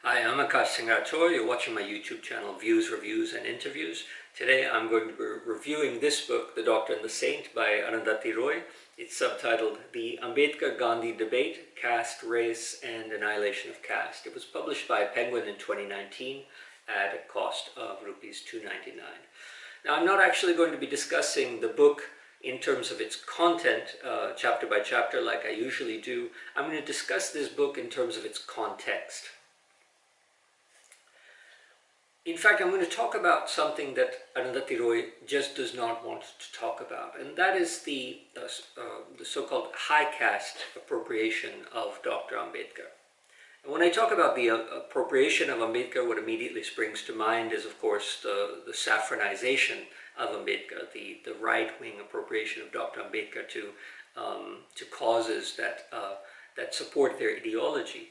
Hi, I'm Rathore. You're watching my YouTube channel, Views, Reviews and Interviews. Today I'm going to be reviewing this book, The Doctor and the Saint by Arundhati Roy. It's subtitled The Ambedkar-Gandhi Debate, Caste, Race and Annihilation of Caste. It was published by Penguin in 2019 at a cost of Rs 299. Now, I'm not actually going to be discussing the book in terms of its content, chapter by chapter, like I usually do. I'm going to discuss this book in terms of its context. In fact, I'm going to talk about something that Arundhati Roy just does not want to talk about, and that is the so-called high caste appropriation of Dr. Ambedkar. And when I talk about the appropriation of Ambedkar, what immediately springs to mind is, of course, the saffronization of Ambedkar, the right-wing appropriation of Dr. Ambedkar to causes that support their ideology.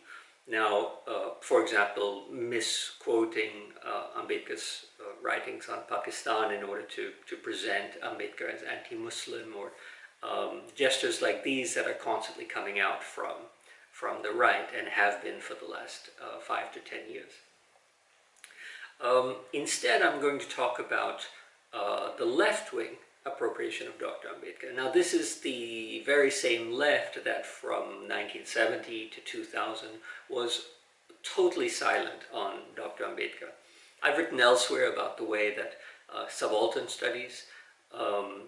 Now, for example, misquoting Ambedkar's writings on Pakistan in order to present Ambedkar as anti-Muslim, or gestures like these that are constantly coming out from the right and have been for the last 5 to 10 years. Instead, I'm going to talk about the left-wing appropriation of Dr. Ambedkar. Now, this is the very same left that from 1970 to 2000 was totally silent on Dr. Ambedkar. I've written elsewhere about the way that subaltern studies,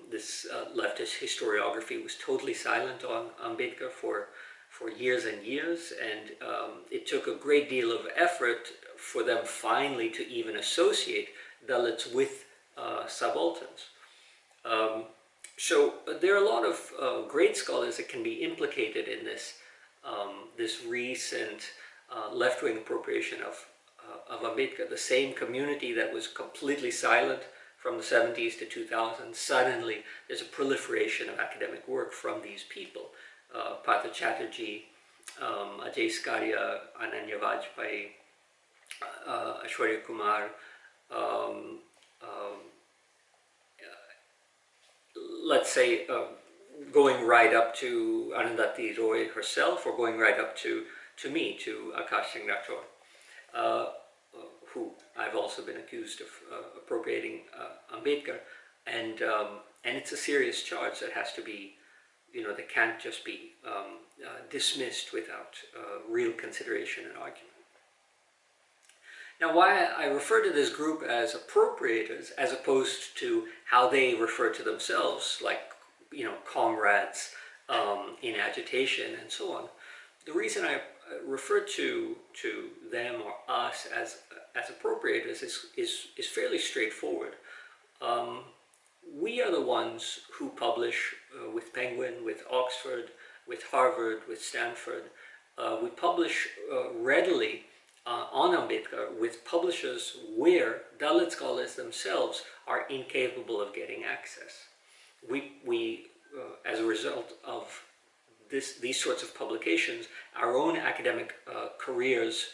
this leftist historiography, was totally silent on Ambedkar for years and years, and it took a great deal of effort for them finally to even associate Dalits with subalterns. So there are a lot of great scholars that can be implicated in this recent left-wing appropriation of Ambedkar. The same community that was completely silent from the 70s to 2000, suddenly there's a proliferation of academic work from these people. Partha Chatterjee, Ajay Skaria, Ananya Vajpayee, Aishwarya Kumar, let's say going right up to Arundhati Roy herself, or going right up to me, to Singh Rathore, who I've also been accused of appropriating Ambedkar, and it's a serious charge that has to be, that can't just be dismissed without real consideration and argument. Now, why I refer to this group as appropriators, as opposed to how they refer to themselves, like, comrades in agitation and so on. The reason I refer to them or us as appropriators is fairly straightforward. We are the ones who publish with Penguin, with Oxford, with Harvard, with Stanford. We publish readily on Ambedkar with publishers where Dalit scholars themselves are incapable of getting access. We as a result of these sorts of publications, our own academic careers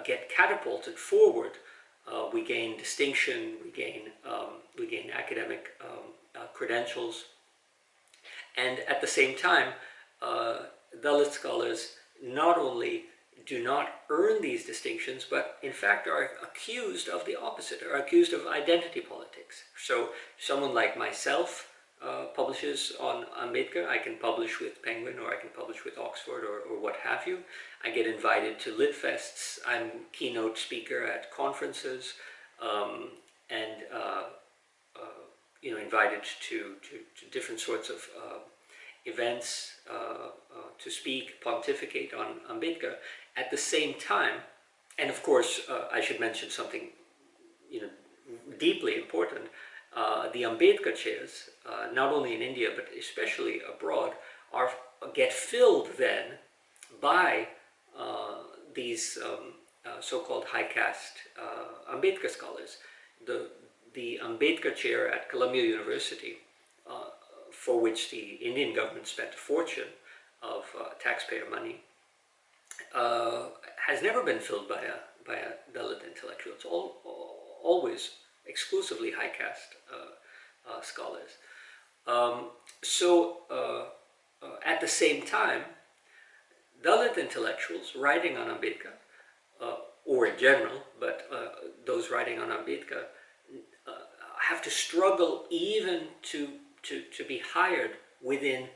get catapulted forward. We gain distinction, we gain academic credentials, and at the same time, Dalit scholars not only do not earn these distinctions, but in fact are accused of the opposite, are accused of identity politics. So someone like myself publishes on Ambedkar. I can publish with Penguin, or I can publish with Oxford, or what have you. I get invited to lit fests. I'm keynote speaker at conferences, and invited to different sorts of events to speak, pontificate on Ambedkar. At the same time, and of course, I should mention something, deeply important. The Ambedkar chairs, not only in India but especially abroad, get filled then by these so-called high caste Ambedkar scholars. The Ambedkar chair at Columbia University, for which the Indian government spent a fortune of taxpayer money, has never been filled by a Dalit intellectual. It's always exclusively high caste scholars. At the same time, Dalit intellectuals writing on Ambedkar or in general, but those writing on Ambedkar have to struggle even to be hired within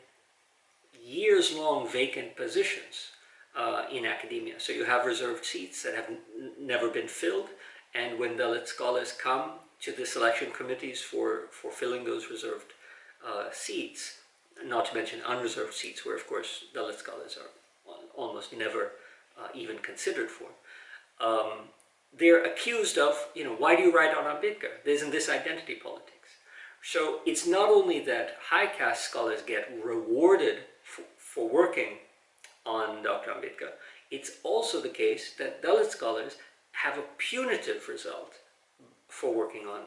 years-long vacant positions in academia. So you have reserved seats that have never been filled, and when Dalit scholars come to the selection committees for filling those reserved seats, not to mention unreserved seats, where of course Dalit scholars are almost never even considered for, they're accused of, why do you write on Ambedkar? Isn't this identity politics? So it's not only that high caste scholars get rewarded for working on Dr. Ambedkar, it's also the case that Dalit scholars have a punitive result for working on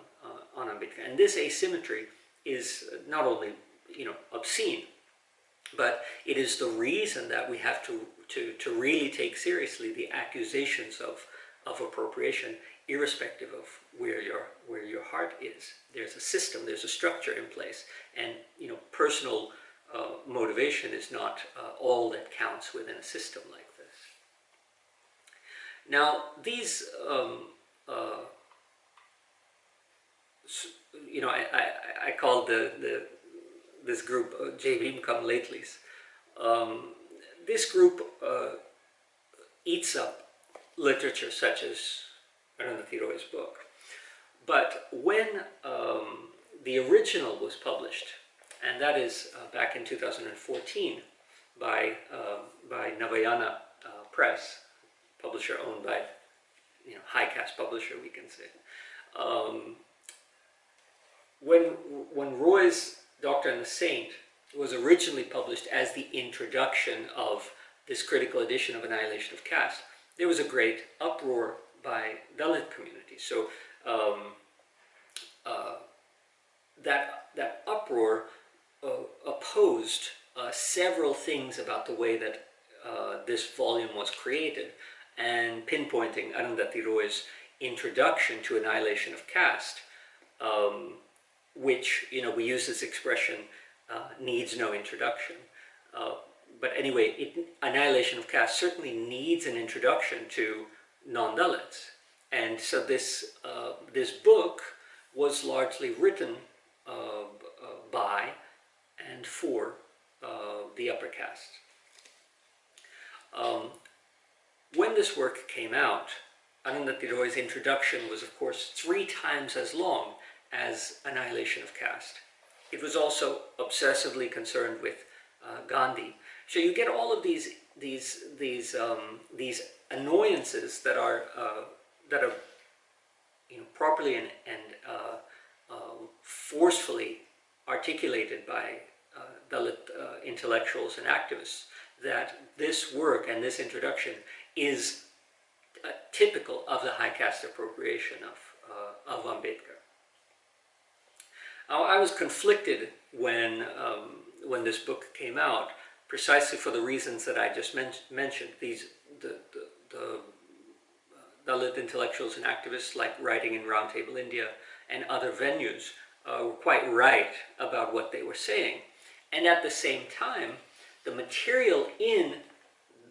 Ambedkar. And this asymmetry is not only obscene, but it is the reason that we have to really take seriously the accusations of appropriation, irrespective of where your heart is. There's a system, there's a structure in place, and personal motivation is not all that counts within a system like this. Now, these I called this group J-Beam Come Latelys. This group eats up literature such as Arundhati Roy's book. But when the original was published, and that is back in 2014 by Navayana Press, publisher owned by, high caste publisher, we can say. When Roy's Doctor and the Saint was originally published as the introduction of this critical edition of Annihilation of Caste, there was a great uproar by Dalit community. So that uproar opposed several things about the way that this volume was created, and pinpointing Arundhati Roy's introduction to Annihilation of Caste, which, we use this expression, needs no introduction. But anyway, Annihilation of Caste certainly needs an introduction to non-Dalits. And so this book was largely written by and for the upper caste. When this work came out, Arundhati Roy's introduction was, of course, 3 times as long as Annihilation of Caste. It was also obsessively concerned with Gandhi. So you get all of these annoyances that are properly and forcefully articulated by Dalit intellectuals and activists, that this work and this introduction is typical of the high caste appropriation of Ambedkar. Now, I was conflicted when this book came out, precisely for the reasons that I just mentioned. The Dalit intellectuals and activists, like writing in Roundtable India and other venues, were quite right about what they were saying. And at the same time, the material in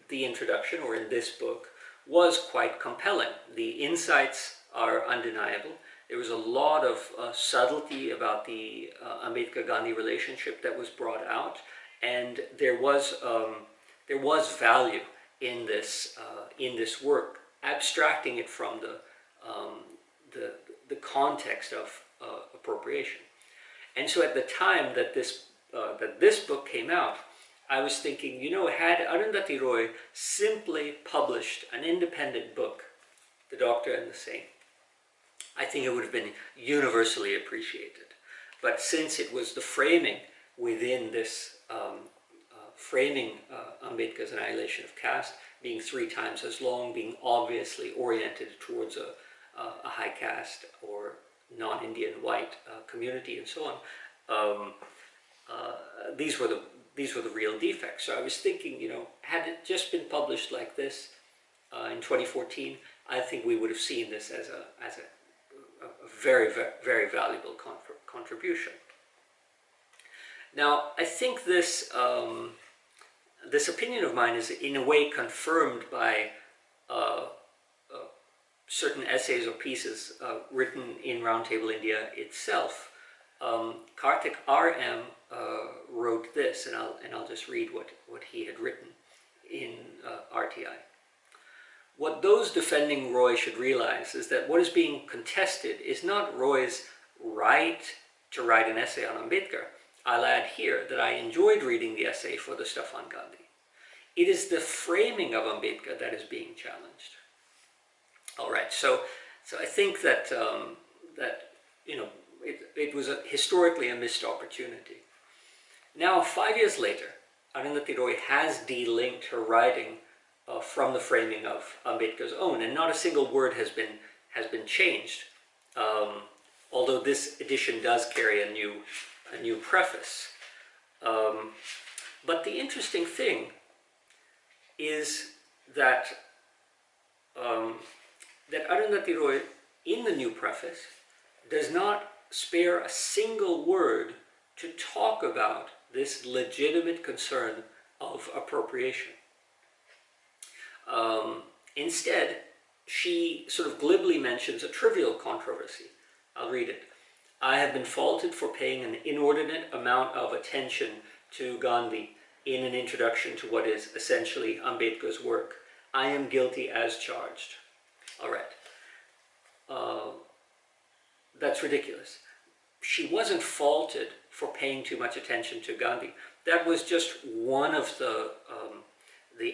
the introduction, or in this book, was quite compelling. The insights are undeniable. There was a lot of subtlety about the Ambedkar-Gandhi relationship that was brought out, and there was value in this work, abstracting it from the context of appropriation. And so, at the time that this book came out, I was thinking, had Arundhati Roy simply published an independent book, The Doctor and the Saint, I think it would have been universally appreciated. But since it was the framing within this, framing Ambedkar's Annihilation of Caste, being 3 times as long, being obviously oriented towards a high caste or non-Indian white community and so on, these were the real defects. So I was thinking, had it just been published like this in 2014, I think we would have seen this as a very, very valuable contribution. Now, I think this this opinion of mine is in a way confirmed by certain essays or pieces written in Roundtable India itself. Karthik R.M. Wrote this, and I'll just read what he had written in RTI. What those defending Roy should realize is that what is being contested is not Roy's right to write an essay on Ambedkar. I'll add here that I enjoyed reading the essay for the stuff on Gandhi. It is the framing of Ambedkar that is being challenged. All right, so I think that it was historically a missed opportunity. Now, 5 years later, Arundhati Roy has delinked her writing from the framing of Ambedkar's own, and not a single word has been changed. Although this edition does carry a new preface. But the interesting thing is that Arundhati Roy, in the new preface, does not spare a single word to talk about this legitimate concern of appropriation. Instead, she sort of glibly mentions a trivial controversy. I'll read it. I have been faulted for paying an inordinate amount of attention to Gandhi in an introduction to what is essentially Ambedkar's work. I am guilty as charged. All right. That's ridiculous. She wasn't faulted for paying too much attention to Gandhi. That was just one of the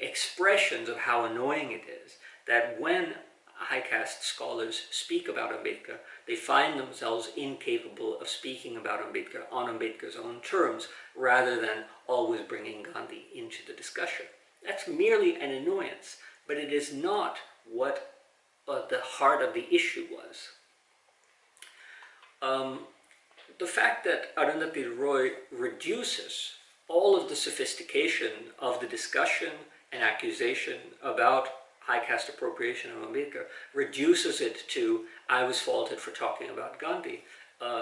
expressions of how annoying it is that when high caste scholars speak about Ambedkar, they find themselves incapable of speaking about Ambedkar on Ambedkar's own terms, rather than always bringing Gandhi into the discussion. That's merely an annoyance, but it is not what the heart of the issue was. The fact that Arundhati Roy reduces all of the sophistication of the discussion and accusation about high caste appropriation of Ambedkar, reduces it to, I was faulted for talking about Gandhi,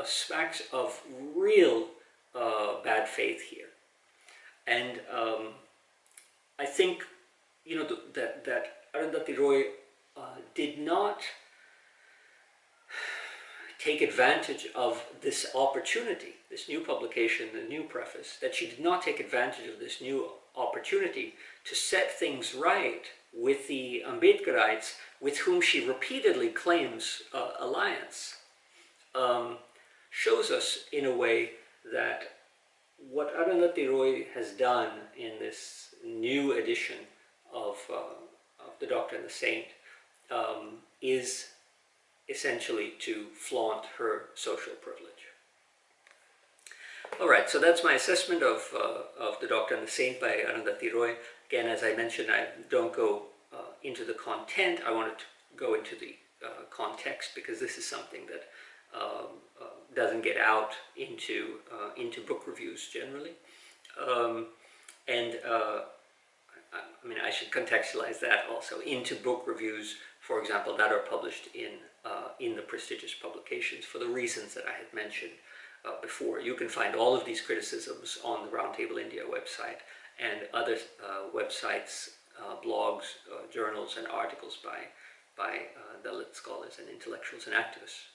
smacks of real bad faith here. And I think, that Arundhati Roy did not take advantage of this opportunity, this new publication, the new preface, that she did not take advantage of this new opportunity to set things right with the Ambedkarites with whom she repeatedly claims alliance, shows us in a way that what Arundhati Roy has done in this new edition of The Doctor and the Saint is essentially to flaunt her social privilege. All right, so that's my assessment of The Doctor and the Saint by Arundhati Roy. Again, as I mentioned, I don't go into the content. I wanted to go into the context, because this is something that doesn't get out into book reviews generally. I mean, I should contextualize that also into book reviews, for example, that are published in the prestigious publications for the reasons that I had mentioned before. You can find all of these criticisms on the Roundtable India website and other websites, blogs, journals, and articles by Dalit scholars and intellectuals and activists.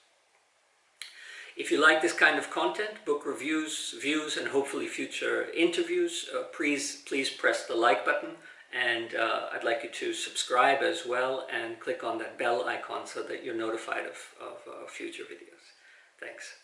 If you like this kind of content, book reviews, views, and hopefully future interviews, please press the like button, and I'd like you to subscribe as well and click on that bell icon so that you're notified of future videos. Thanks.